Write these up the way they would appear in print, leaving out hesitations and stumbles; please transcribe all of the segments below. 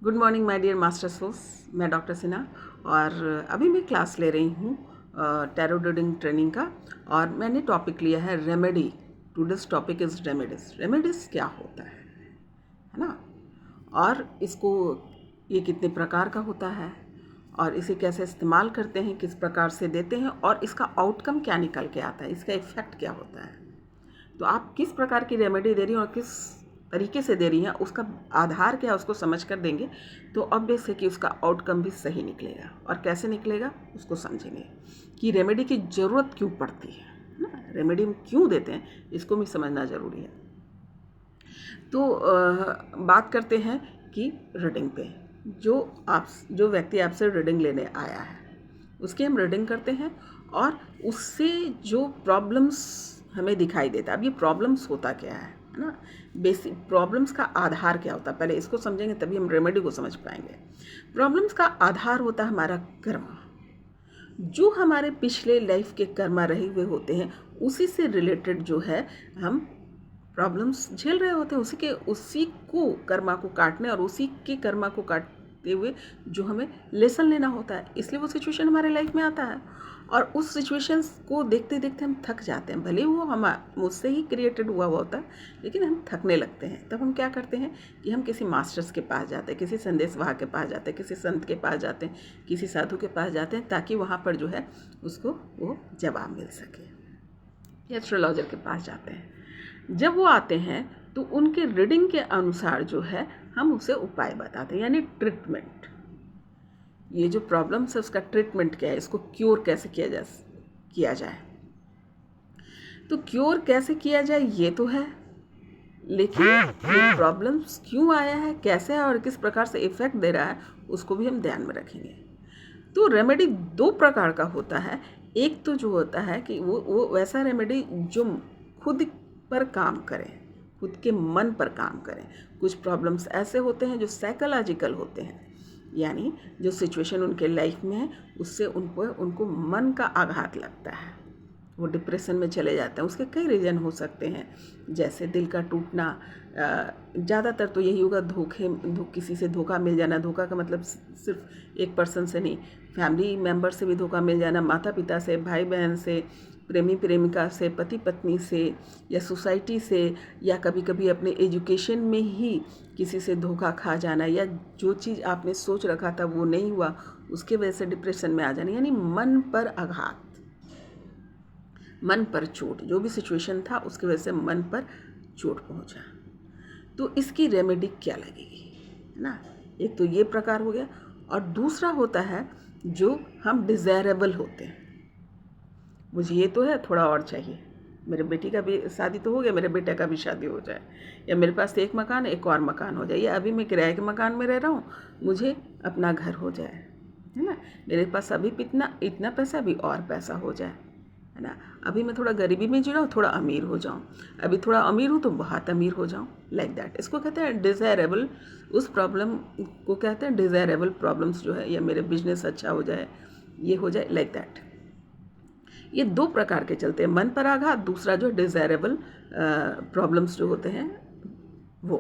Good morning my dear master souls. मैं doctor Sinha और अभी मैं क्लास ले रही हूँ टैरो रीडिंग ट्रेनिंग का। और मैंने टॉपिक लिया है remedy. Today's topic is remedies. Remedies क्या होता है ना, और इसको ये कितने प्रकार का होता है और इसे कैसे इस्तेमाल करते हैं, किस प्रकार से देते हैं और इसका आउटकम क्या निकल के आता है, इसका इफ़ेक्ट क्या होता है। तो आप किस प्रकार की रेमेडी दे रही हैं और किस तरीके से दे रही हैं, उसका आधार क्या है उसको समझ कर देंगे तो ऑब्वियस है कि उसका आउटकम भी सही निकलेगा। और कैसे निकलेगा उसको समझेंगे कि रेमेडी की ज़रूरत क्यों पड़ती है ना, रेमेडी हम क्यों देते हैं, इसको भी समझना ज़रूरी है। तो बात करते हैं कि रीडिंग पे जो व्यक्ति आपसे रीडिंग लेने आया है उसकी हम रीडिंग करते हैं और उससे जो प्रॉब्लम्स हमें दिखाई देता है। अब ये प्रॉब्लम्स होता क्या है ना, बेसिक प्रॉब्लम्स का आधार क्या होता है, पहले इसको समझेंगे तभी हम रेमेडी को समझ पाएंगे। प्रॉब्लम्स का आधार होता है हमारा कर्म। जो हमारे पिछले लाइफ के कर्मा रहे हुए होते हैं उसी से रिलेटेड जो है हम प्रॉब्लम्स झेल रहे होते हैं, उसी को कर्मा को काटने और उसी के कर्मा को काटते हुए जो हमें लेसन लेना होता है, इसलिए वो सिचुएशन हमारे लाइफ में आता है। और उस सिचुएशंस को देखते देखते हम थक जाते हैं, भले वो हम मुझसे ही क्रिएटेड हुआ होता है लेकिन हम थकने लगते हैं। तब हम क्या करते हैं कि हम किसी मास्टर्स के पास जाते हैं, किसी संदेशवाहक के पास जाते हैं, किसी संत के पास जाते हैं, किसी साधु के पास जाते हैं ताकि वहाँ पर जो है उसको वो जवाब मिल सके। एस्ट्रोलॉजर के पास जाते हैं। जब वो आते हैं तो उनके रीडिंग के अनुसार जो है हम उसे उपाय बताते हैं, यानी ट्रीटमेंट। ये जो प्रॉब्लम्स है उसका ट्रीटमेंट क्या है, इसको क्योर कैसे किया जाए। तो क्योर कैसे किया जाए ये तो है, लेकिन ये प्रॉब्लम्स क्यों आया है, कैसे है और किस प्रकार से इफेक्ट दे रहा है उसको भी हम ध्यान में रखेंगे। तो रेमेडी दो प्रकार का होता है। एक तो जो होता है कि वो वैसा रेमेडी जो खुद पर काम करें, खुद के मन पर काम करें। कुछ प्रॉब्लम्स ऐसे होते हैं जो साइकोलॉजिकल होते हैं, यानी जो सिचुएशन उनके लाइफ में है उससे उनको मन का आघात लगता है, वो डिप्रेशन में चले जाते हैं। उसके कई रीज़न हो सकते हैं, जैसे दिल का टूटना, ज़्यादातर तो यही होगा किसी से धोखा मिल जाना। धोखा का मतलब सिर्फ एक पर्सन से नहीं, फैमिली मेम्बर से भी धोखा मिल जाना, माता पिता से, भाई बहन से, प्रेमी प्रेमिका से, पति पत्नी से, या सोसाइटी से, या कभी कभी अपने एजुकेशन में ही किसी से धोखा खा जाना, या जो चीज़ आपने सोच रखा था वो नहीं हुआ उसके वजह से डिप्रेशन में आ जाना, यानी मन पर आघात, मन पर चोट। जो भी सिचुएशन था उसकी वजह से मन पर चोट पहुंचा। तो इसकी रेमेडी क्या लगेगी, है ना। एक तो ये प्रकार हो गया, और दूसरा होता है जो हम डिज़ायरेबल होते हैं। मुझे ये तो है, थोड़ा और चाहिए, मेरे बेटी का भी शादी तो हो गया, मेरे बेटे का भी शादी हो जाए, या मेरे पास एक मकान एक और मकान हो जाए, या अभी मैं किराए के मकान में रह रहा हूँ, मुझे अपना घर हो जाए, है ना। मेरे पास अभी इतना पैसा, अभी और पैसा हो जाए, है ना। अभी मैं थोड़ा गरीबी में जी रहा हूँ, थोड़ा अमीर हो जाऊँ, अभी थोड़ा अमीर हूँ तो बहुत अमीर हो जाऊँ, लाइक दैट। इसको कहते हैं डिज़ायरेबल। उस प्रॉब्लम को कहते हैं डिज़ायरेबल प्रॉब्लम्स जो है, या मेरे बिजनेस अच्छा हो जाए, ये हो जाए, लाइक दैट। ये दो प्रकार के चलते हैं, मन पर आघात, दूसरा जो डिज़ायरेबल प्रॉब्लम्स जो होते हैं वो।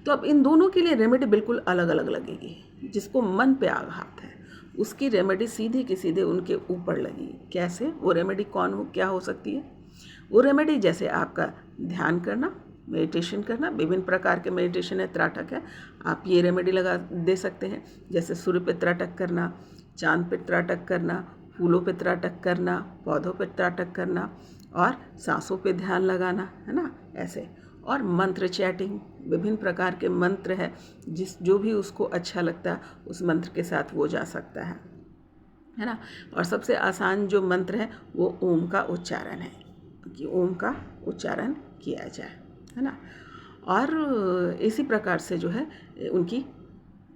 तो अब इन दोनों के लिए रेमेडी बिल्कुल अलग अलग लगेगी। जिसको मन पे आघात है उसकी रेमेडी सीधी की सीधे उनके ऊपर लगी। कैसे? वो रेमेडी क्या हो सकती है? वो रेमेडी जैसे आपका ध्यान करना, मेडिटेशन करना, विभिन्न प्रकार के मेडिटेशन है, त्राटक है, आप ये रेमेडी दे सकते हैं। जैसे सूर्य पे त्राटक करना, चांद पे त्राटक करना, फूलों पे त्राटक करना, पौधों पे त्राटक करना, और सांसों पे ध्यान लगाना, है ना, ऐसे। और मंत्र चैटिंग, विभिन्न प्रकार के मंत्र है, जो भी उसको अच्छा लगता है उस मंत्र के साथ वो जा सकता है ना। और सबसे आसान जो मंत्र है वो ओम का उच्चारण है, कि ओम का उच्चारण किया जाए, है ना। और इसी प्रकार से जो है उनकी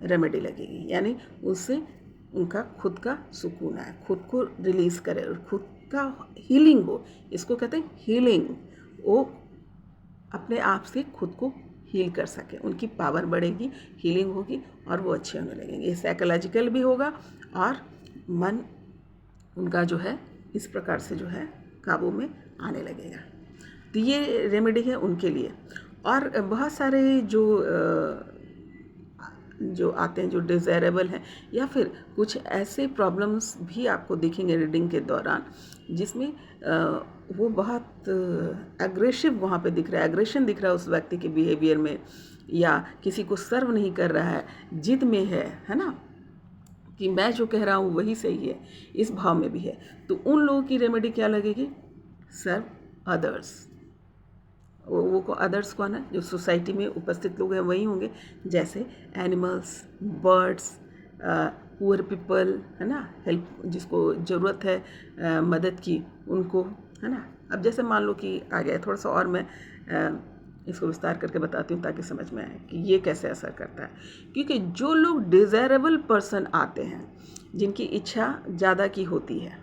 रेमेडी लगेगी, यानी उससे उनका खुद का सुकून आए, खुद को रिलीज़ करे और खुद का हीलिंग हो। इसको कहते हैं हीलिंग। वो अपने आप से खुद को हील कर सके, उनकी पावर बढ़ेगी, हीलिंग होगी और वो अच्छे होने लगेंगे। ये साइकोलॉजिकल भी होगा और मन उनका जो है इस प्रकार से जो है काबू में आने लगेगा। तो ये रेमेडी है उनके लिए। और बहुत सारे जो जो आते हैं जो डिज़ायरेबल हैं, या फिर कुछ ऐसे प्रॉब्लम्स भी आपको दिखेंगे रीडिंग के दौरान जिसमें वो बहुत एग्रेसिव वहाँ पे दिख रहा है, एग्रेशन दिख रहा है उस व्यक्ति के बिहेवियर में, या किसी को सर्व नहीं कर रहा है, जिद में है ना, कि मैं जो कह रहा हूँ वही सही है, इस भाव में भी है, तो उन लोगों की रेमेडी क्या लगेगी? Serve others. वो को अदर्स कौन है? जो सोसाइटी में उपस्थित लोग हैं वही होंगे, जैसे एनिमल्स, बर्ड्स, पुअर पीपल, है ना, हेल्प जिसको ज़रूरत है मदद की, उनको, है ना। अब जैसे मान लो कि आ गया, थोड़ा सा और मैं इसको विस्तार करके बताती हूँ ताकि समझ में आए कि ये कैसे असर करता है। क्योंकि जो लोग डिज़ायरेबल पर्सन आते हैं, जिनकी इच्छा ज़्यादा की होती है,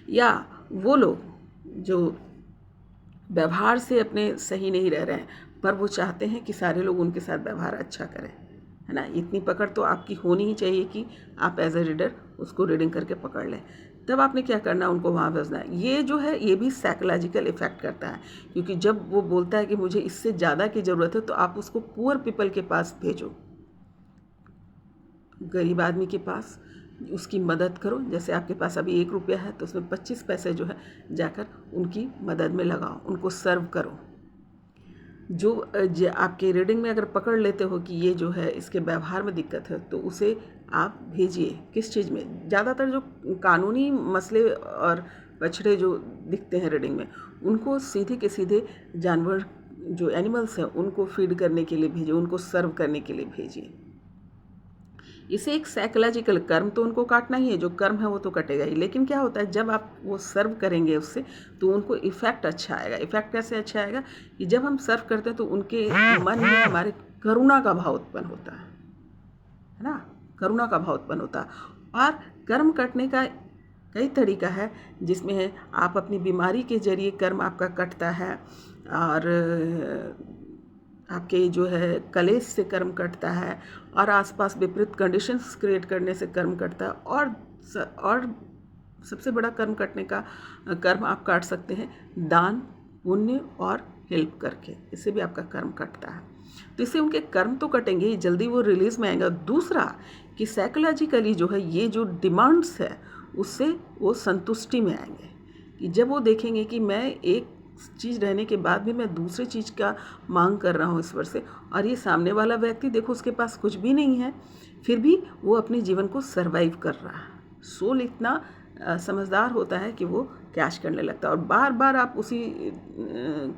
या वो लोग जो व्यवहार से अपने सही नहीं रह रहे हैं, पर वो चाहते हैं कि सारे लोग उनके साथ व्यवहार अच्छा करें, है ना, इतनी पकड़ तो आपकी होनी ही चाहिए कि आप एज ए रीडर उसको रीडिंग करके पकड़ लें। तब आपने क्या करना, उनको वहाँ भेजना है। ये जो है ये भी साइकोलॉजिकल इफ़ेक्ट करता है, क्योंकि जब वो बोलता है कि मुझे इससे ज़्यादा की ज़रूरत है, तो आप उसको पुअर पीपल के पास भेजो, गरीब आदमी के पास, उसकी मदद करो। जैसे आपके पास अभी 1 रुपया है तो उसमें 25 पैसे जो है जाकर उनकी मदद में लगाओ, उनको सर्व करो। जो आपके रीडिंग में अगर पकड़ लेते हो कि ये जो है इसके व्यवहार में दिक्कत है, तो उसे आप भेजिए। किस चीज़ में? ज़्यादातर जो कानूनी मसले और बछड़े जो दिखते हैं रीडिंग में, उनको सीधे के सीधे जानवर जो एनिमल्स हैं उनको फीड करने के लिए भेजिए, उनको सर्व करने के लिए भेजिए। इसे एक साइकोलॉजिकल कर्म तो उनको काटना ही है, जो कर्म है वो तो कटेगा ही, लेकिन क्या होता है जब आप वो सर्व करेंगे उससे, तो उनको इफ़ेक्ट अच्छा आएगा। इफ़ेक्ट कैसे अच्छा आएगा कि जब हम सर्व करते हैं तो उनके मन में हमारे करुणा का भाव उत्पन्न होता है ना, करुणा का भाव उत्पन्न होता है। और कर्म कटने का कई तरीका है, जिसमें है आप अपनी बीमारी के जरिए कर्म आपका कटता है, और आपके जो है कलेश से कर्म कटता है, और आसपास विपरीत कंडीशंस क्रिएट करने से कर्म कटता है, और सबसे बड़ा कर्म कटने का कर्म आप काट सकते हैं दान, पुण्य और हेल्प करके, इससे भी आपका कर्म कटता है। तो इससे उनके कर्म तो कटेंगे ही, जल्दी वो रिलीज में आएगा। दूसरा कि साइकोलॉजिकली जो है ये जो डिमांड्स है उससे वो संतुष्टि में आएंगे, कि जब वो देखेंगे कि मैं एक चीज़ रहने के बाद भी मैं दूसरी चीज़ का मांग कर रहा हूँ ईश्वर से, और ये सामने वाला व्यक्ति देखो उसके पास कुछ भी नहीं है, फिर भी वो अपने जीवन को सरवाइव कर रहा है। सोल इतना समझदार होता है कि वो कैश करने लगता है, और बार बार आप उसी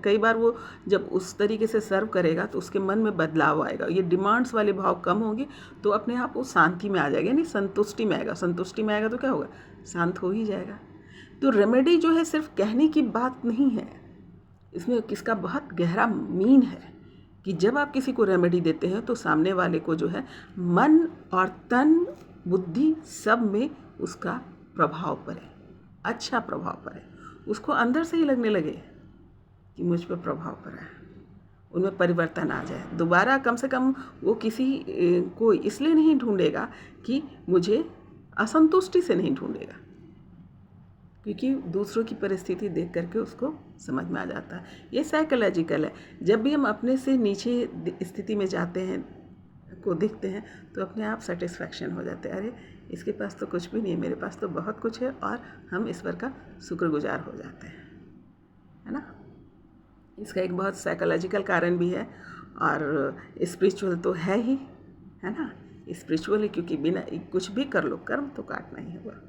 कई बार वो जब उस तरीके से सर्व करेगा तो उसके मन में बदलाव आएगा, ये डिमांड्स वाले भाव कम होंगे, तो अपने आप वो शांति में आ जाएगा, यानी संतुष्टि में आएगा। संतुष्टि में आएगा तो क्या होगा? शांत हो ही जाएगा। तो रेमेडी जो है सिर्फ कहने की बात नहीं है, इसमें किसका बहुत गहरा मीन है कि जब आप किसी को रेमेडी देते हैं तो सामने वाले को जो है मन और तन बुद्धि सब में उसका प्रभाव पड़े, अच्छा प्रभाव पड़े, उसको अंदर से ही लगने लगे कि मुझ पर प्रभाव पड़ा है, उनमें परिवर्तन आ जाए। दोबारा कम से कम वो किसी को इसलिए नहीं ढूंढेगा कि मुझे असंतुष्टि से नहीं ढूंढेगा, क्योंकि दूसरों की परिस्थिति देख करके उसको समझ में आ जाता है। ये साइकोलॉजिकल है। जब भी हम अपने से नीचे स्थिति में जाते हैं को दिखते हैं तो अपने आप सेटिस्फैक्शन हो जाते हैं, अरे इसके पास तो कुछ भी नहीं है, मेरे पास तो बहुत कुछ है, और हम ईश्वर का शुक्रगुजार हो जाते हैं, है ना। इसका एक बहुत साइकोलॉजिकल कारण भी है, और स्पिरिचुअल तो है ही, है ना। स्पिरिचुअल है क्योंकि बिना कुछ भी कर लो कर्म तो काटना ही होगा।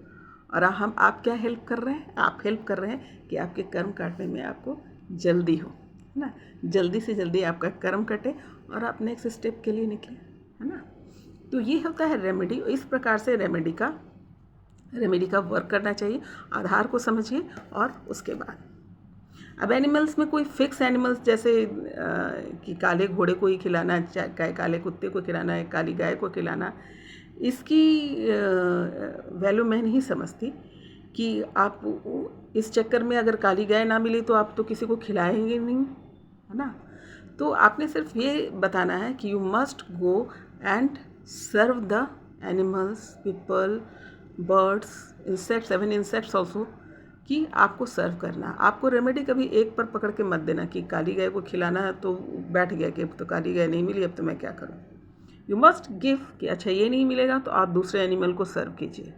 और आप क्या हेल्प कर रहे हैं? आप हेल्प कर रहे हैं कि आपके कर्म काटने में आपको जल्दी हो, है ना, जल्दी से जल्दी आपका कर्म कटे और आप नेक्स्ट स्टेप के लिए निकले, है ना। तो ये होता है रेमेडी। इस प्रकार से रेमेडी का वर्क करना चाहिए। आधार को समझिए और उसके बाद अब एनिमल्स में कोई फिक्स एनिमल्स जैसे कि काले घोड़े को ही खिलाना है, काले कुत्ते को खिलाना है, काली गाय को खिलाना, इसकी वैल्यू मैं नहीं समझती कि आप इस चक्कर में अगर काली गाय ना मिली तो आप तो किसी को खिलाएंगे नहीं, है ना। तो आपने सिर्फ ये बताना है कि you must go and serve the animals, people, birds, insects, even insects also, कि आपको सर्व करना। आपको रेमेडी कभी एक पर पकड़ के मत देना कि काली गाय को खिलाना है तो बैठ गया कि अब तो काली गाय नहीं मिली, अब तो मैं क्या करूं। यू मस्ट गिव कि अच्छा ये नहीं मिलेगा तो आप दूसरे एनिमल को सर्व कीजिए,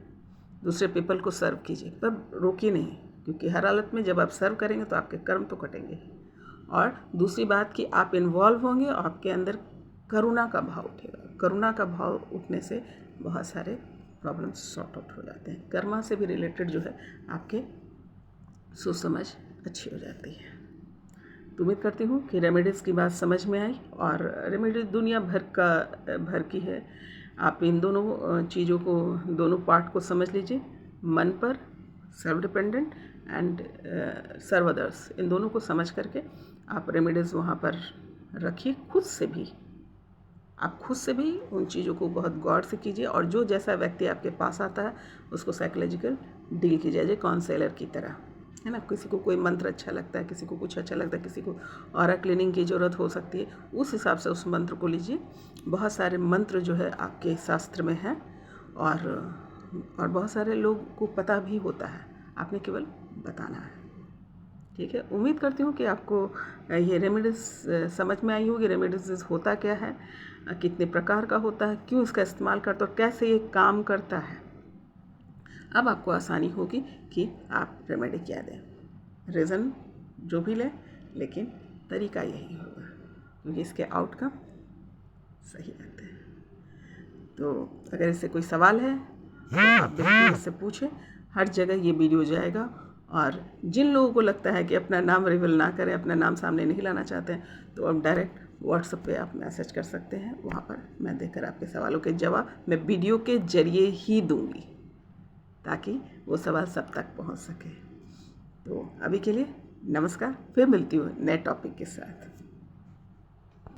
दूसरे पीपल को सर्व कीजिए, पर रोकिए नहीं, क्योंकि हर हालत में जब आप सर्व करेंगे तो आपके कर्म तो कटेंगे। और दूसरी बात कि आप इन्वॉल्व होंगे और आपके अंदर करुणा का भाव उठेगा। करुणा का भाव उठने से बहुत सारे प्रॉब्लम्स सॉर्ट आउट हो जाते हैं। कर्मा से भी रिलेटेड जो है आपके सोच समझ अच्छी हो जाती है। तो उम्मीद करती हूँ कि रेमेडीज़ की बात समझ में आई, और रेमेडीज दुनिया भर की है। आप इन दोनों चीज़ों को, दोनों पार्ट को समझ लीजिए, मन पर self dependent and serve others, इन दोनों को समझ करके आप रेमेडीज़ वहाँ पर रखिए। आप खुद से भी उन चीज़ों को बहुत गौर से कीजिए, और जो जैसा व्यक्ति आपके पास आता है उसको साइकोलॉजिकल डील कीजिए, जैसे काउंसलर की तरह, है ना। किसी को कोई मंत्र अच्छा लगता है, किसी को कुछ अच्छा लगता है, किसी को ऑरा क्लीनिंग की ज़रूरत हो सकती है, उस हिसाब से उस मंत्र को लीजिए। बहुत सारे मंत्र जो है आपके शास्त्र में हैं, और बहुत सारे लोग को पता भी होता है, आपने केवल बताना है। ठीक है, उम्मीद करती हूँ कि आपको ये रेमेडीज़ समझ में आई होगी। रेमेडीज़ होता क्या है, कितने प्रकार का होता है, क्यों इसका इस्तेमाल करते हो, और कैसे ये काम करता है। अब आपको आसानी होगी कि आप रेमेडी क्या दें। रीज़न जो भी लें, लेकिन तरीका यही होगा, क्योंकि इसके आउटकम सही रहते हैं। तो अगर इससे कोई सवाल है तो आप बिल्कुल इससे पूछें। हर जगह ये वीडियो जाएगा, और जिन लोगों को लगता है कि अपना नाम रिवील ना करें, अपना नाम सामने नहीं लाना चाहते हैं, तो आप डायरेक्ट व्हाट्सएप पे आप मैसेज कर सकते हैं। वहाँ पर मैं देकर आपके सवालों के जवाब मैं वीडियो के ज़रिए ही दूँगी, ताकि वो सवाल सब तक पहुँच सके। तो अभी के लिए नमस्कार, फिर मिलती हूँ नए टॉपिक के साथ।